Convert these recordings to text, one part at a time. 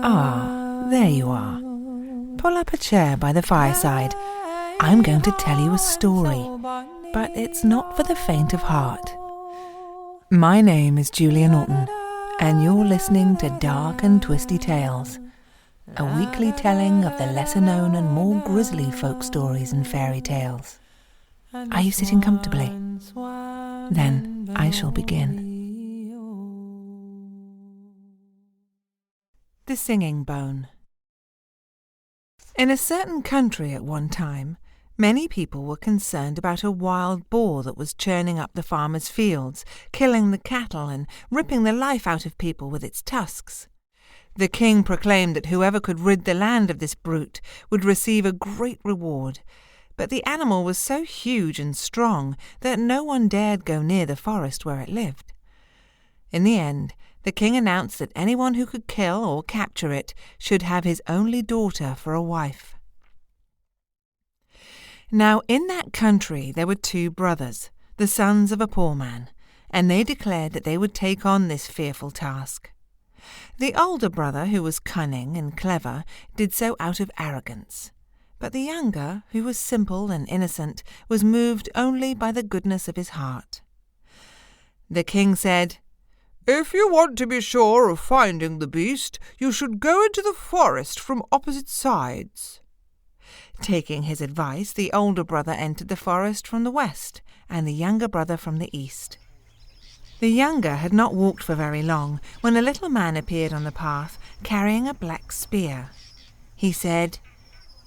Ah, there you are. Pull up a chair by the fireside. I'm going to tell you a story, but it's not for the faint of heart. My name is Julia Norton, and you're listening to Dark and Twisty Tales, a weekly telling of the lesser-known and more grisly folk stories and fairy tales. Are you sitting comfortably? Then I shall begin. The Singing Bone. In a certain country at one time, many people were concerned about a wild boar that was churning up the farmers' fields, killing the cattle and ripping the life out of people with its tusks. The king proclaimed that whoever could rid the land of this brute would receive a great reward, but the animal was so huge and strong that no one dared go near the forest where it lived. In the end, the king announced that anyone who could kill or capture it should have his only daughter for a wife. Now, in that country there were two brothers, the sons of a poor man, and they declared that they would take on this fearful task. The older brother, who was cunning and clever, did so out of arrogance, but the younger, who was simple and innocent, was moved only by the goodness of his heart. The king said, "If you want to be sure of finding the beast, you should go into the forest from opposite sides." Taking his advice, the older brother entered the forest from the west, and the younger brother from the east. The younger had not walked for very long when a little man appeared on the path, carrying a black spear. He said,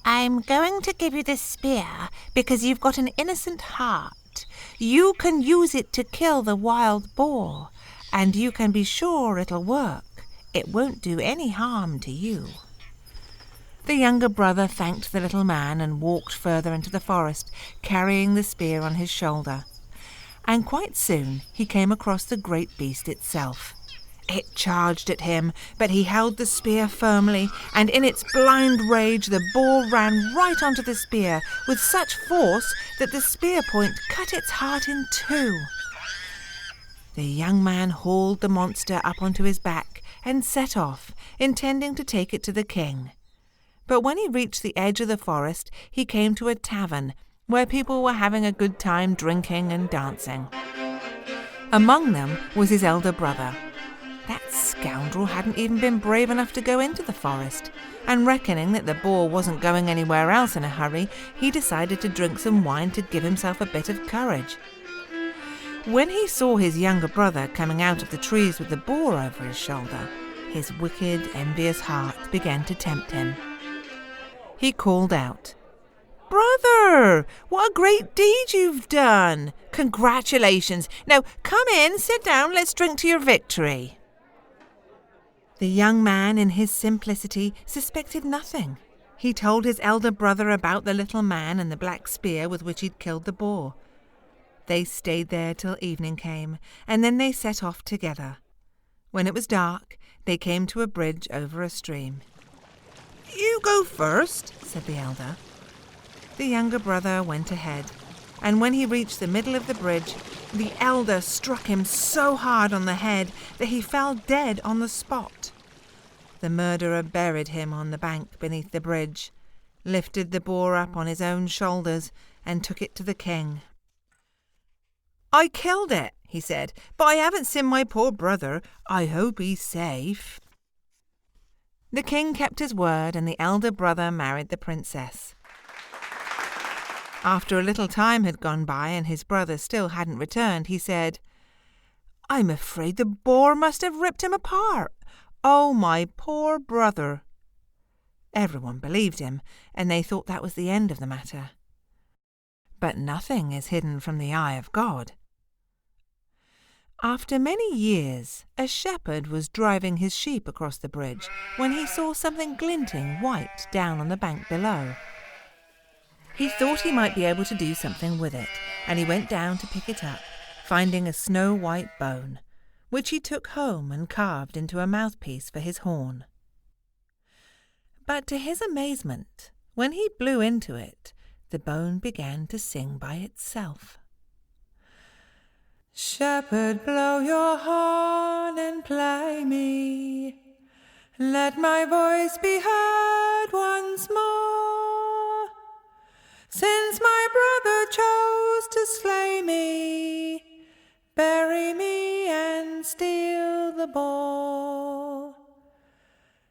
"I'm going to give you this spear because you've got an innocent heart. You can use it to kill the wild boar, and you can be sure it'll work. It won't do any harm to you." The younger brother thanked the little man and walked further into the forest, carrying the spear on his shoulder. And quite soon he came across the great beast itself. It charged at him, but he held the spear firmly, and in its blind rage the boar ran right onto the spear with such force that the spear point cut its heart in two. The young man hauled the monster up onto his back and set off, intending to take it to the king. But when he reached the edge of the forest, he came to a tavern where people were having a good time drinking and dancing. Among them was his elder brother. That scoundrel hadn't even been brave enough to go into the forest, and reckoning that the boar wasn't going anywhere else in a hurry, he decided to drink some wine to give himself a bit of courage. When he saw his younger brother coming out of the trees with the boar over his shoulder, his wicked, envious heart began to tempt him. He called out, "Brother, what a great deed you've done! Congratulations! Now come in, sit down, let's drink to your victory." The young man, in his simplicity, suspected nothing. He told his elder brother about the little man and the black spear with which he'd killed the boar. They stayed there till evening came, and then they set off together. When it was dark, they came to a bridge over a stream. "You go first," said the elder. The younger brother went ahead, and when he reached the middle of the bridge, the elder struck him so hard on the head that he fell dead on the spot. The murderer buried him on the bank beneath the bridge, lifted the boar up on his own shoulders, and took it to the king. "I killed it," he said, "but I haven't seen my poor brother. I hope he's safe." The king kept his word, and the elder brother married the princess. After a little time had gone by and his brother still hadn't returned, he said, "I'm afraid the boar must have ripped him apart. Oh, my poor brother." Everyone believed him, and they thought that was the end of the matter. But nothing is hidden from the eye of God. After many years, a shepherd was driving his sheep across the bridge when he saw something glinting white down on the bank below. He thought he might be able to do something with it, and he went down to pick it up, finding a snow-white bone, which he took home and carved into a mouthpiece for his horn. But to his amazement, when he blew into it, the bone began to sing by itself. "Shepherd, blow your horn and play me let my voice be heard once more. Since my brother chose to slay me, bury me and steal the boar.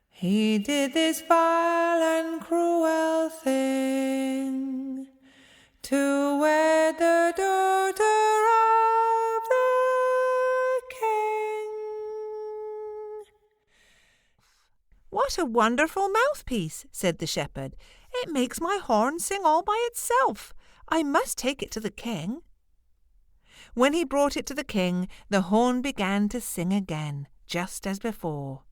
He did this vile and cruel thing to wed the daughter of the king. "What a wonderful mouthpiece," said the shepherd. "It makes my horn sing all by itself. I must take it to the king." When he brought it to the king, the horn began to sing again, just as before.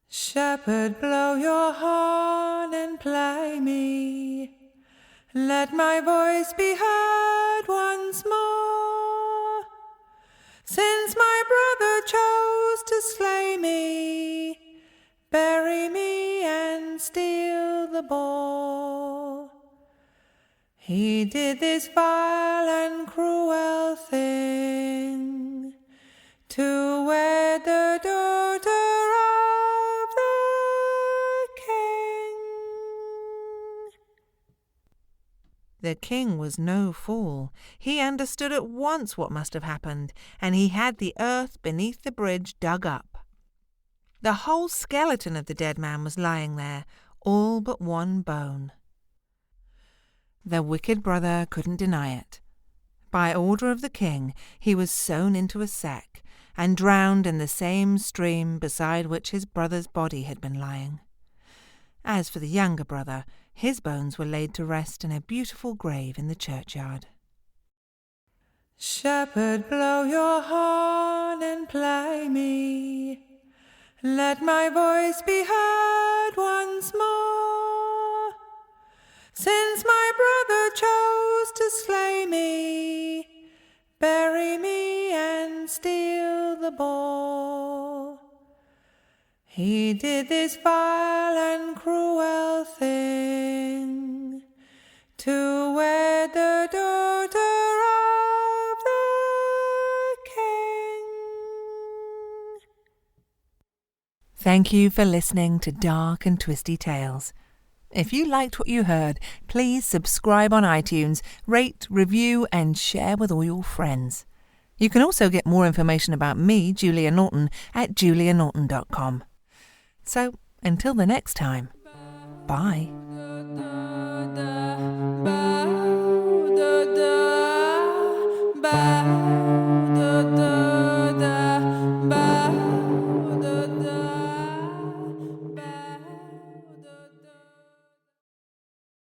"Shepherd, blow your horn and play me. Let my voice be heard once more. Since my brother chose to slay me, bury me and steal the boar. He did this vile and cruel thing to wed the daughter of the king." The king was no fool. He understood at once what must have happened, and he had the earth beneath the bridge dug up. The whole skeleton of the dead man was lying there, all but one bone. The wicked brother couldn't deny it. By order of the king, he was sewn into a sack and drowned in the same stream beside which his brother's body had been lying. As for the younger brother, his bones were laid to rest in a beautiful grave in the churchyard. "Shepherd, blow your horn and play me. Let my voice be heard once more. Since my brother chose to slay me, bury me and steal the boar. He did this vile and cruel thing to wed the daughter of the king." Thank you for listening to Dark and Twisty Tales. If you liked what you heard, please subscribe on iTunes, rate, review, and share with all your friends. You can also get more information about me, Julia Norton, at julianorton.com. So, until the next time, bye. Bye.